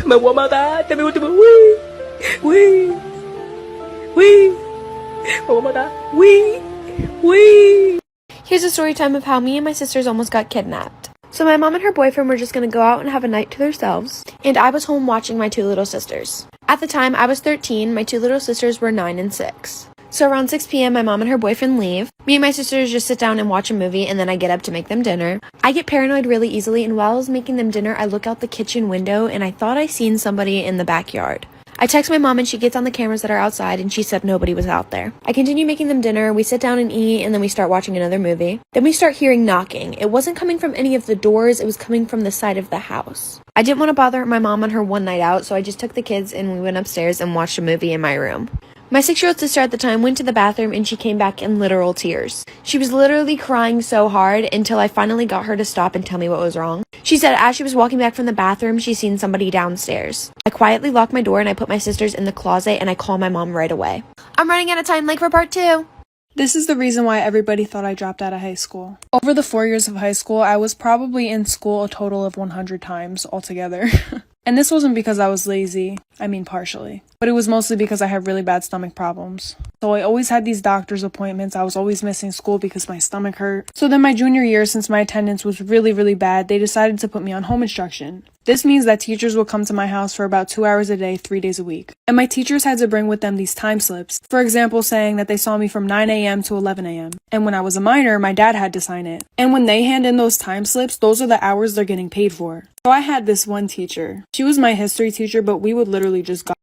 Me voy a matar. Dame último. Wee. Me voy a matar. Wee. Here's a story time of how me and my sisters almost got kidnapped. So my mom and her boyfriend were just going to go out and have a night to themselves, and I was home watching my two little sisters. At the time, I was 13, my two little sisters were 9 and 6. So around 6 p.m., my mom and her boyfriend leave. Me and my sisters just sit down and watch a movie, and then I get up to make them dinner. I get paranoid really easily, and while I was making them dinner, I look out the kitchen window, and I thought I seen somebody in the backyard. I text my mom and she gets on the cameras that are outside and she said nobody was out there. I continue making them dinner, we sit down and eat, and then we start watching another movie. Then we start hearing knocking. It wasn't coming from any of the doors, it was coming from the side of the house. I didn't want to bother my mom on her one night out, so I just took the kids and we went upstairs and watched a movie in my room. My 6-year-old sister at the time went to the bathroom and she came back in literal tears. She was literally crying so hard until I finally got her to stop and tell me what was wrong. She said as she was walking back from the bathroom, she seen somebody downstairs. I quietly locked my door and I put my sisters in the closet and I called my mom right away. I'm running out of time, like for part 2. This is the reason why everybody thought I dropped out of high school. Over the 4 years of high school, I was probably in school a total of 100 times altogether. And this wasn't because I was lazy, I mean partially, but it was mostly because I had really bad stomach problems. So I always had these doctor's appointments, I was always missing school because my stomach hurt. So then my junior year, since my attendance was really bad, they decided to put me on home instruction. This means that teachers will come to my house for about 2 hours a day, 3 days a week. And my teachers had to bring with them these time slips, for example saying that they saw me from 9 a.m. to 11 a.m. And when I was a minor, my dad had to sign it. And when they hand in those time slips, those are the hours they're getting paid for. So I had this one teacher. She was my history teacher, but we would literally just go.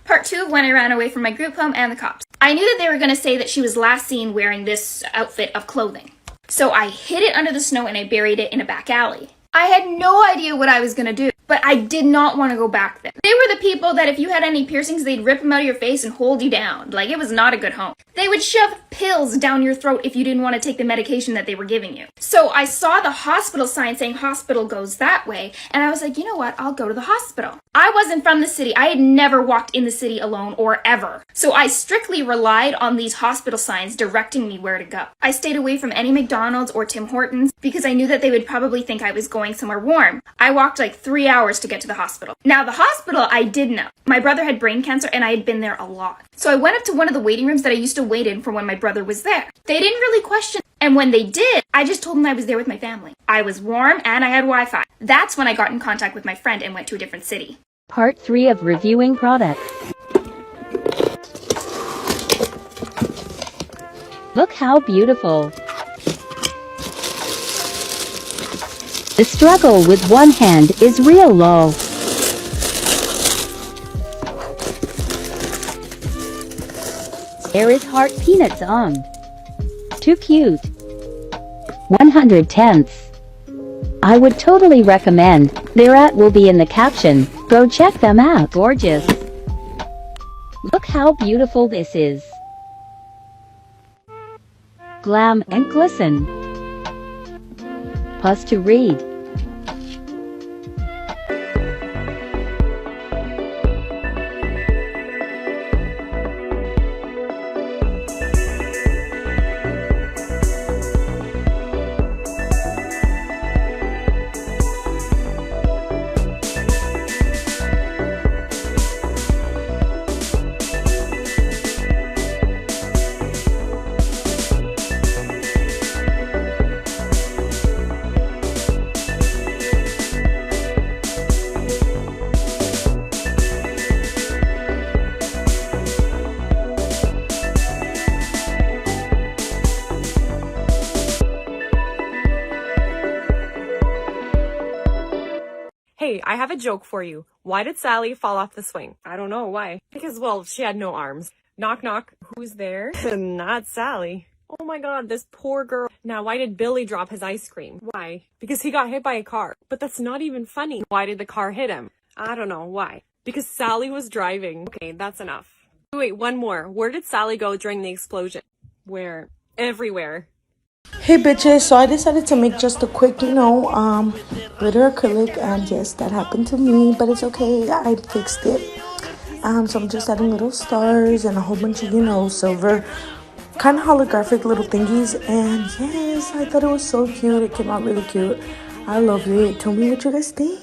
Part 2 of when I ran away from my group home and the cops. I knew that they were going to say that she was last seen wearing this outfit of clothing. So I hid it under the snow and I buried it in a back alley. I had no idea what I was going to do, but I did not want to go back there. They were the people that if you had any piercings, they'd rip them out of your face and hold you down. Like, it was not a good home. They would shove pills down your throat if you didn't want to take the medication that they were giving you. So I saw the hospital sign saying hospital goes that way, and I was like, you know what, I'll go to the hospital. I wasn't from the city. I had never walked in the city alone or ever. So I strictly relied on these hospital signs directing me where to go. I stayed away from any McDonald's or Tim Hortons because I knew that they would probably think I was going somewhere warm. I walked like 3 hours to get to the hospital. Now the hospital I did know. My brother had brain cancer and I had been there a lot. So I went up to one of the waiting rooms that I used to wait in for when my brother was there. They didn't really question. And when they did, I just told them I was there with my family. I was warm and I had Wi-Fi. That's when I got in contact with my friend and went to a different city. Part 3 of reviewing products. Look how beautiful. The struggle with one hand is real low. There is heart peanuts on. Too cute. 110th. I would totally recommend. Their ad will be in the caption. Go check them out. Gorgeous. Look how beautiful this is. Glam and glisten. Pause to read. Hey, I have a joke for you. Why did Sally fall off the swing? I don't know, why? Because, well, she had no arms. Knock, knock. Who's there? Not Sally. Oh my god, this poor girl. Now, why did Billy drop his ice cream? Why? Because he got hit by a car. But that's not even funny. Why did the car hit him? I don't know, why? Because Sally was driving. Okay, that's enough. Wait, one more. Where did Sally go during the explosion? Where? Everywhere. Hey bitches, so I decided to make just a quick, glitter acrylic, and yes, that happened to me, but it's okay, I fixed it. So I'm just adding little stars and a whole bunch of, silver, kind of holographic little thingies, and yes, I thought it was so cute. It came out really cute. I love it. Tell me what you guys think.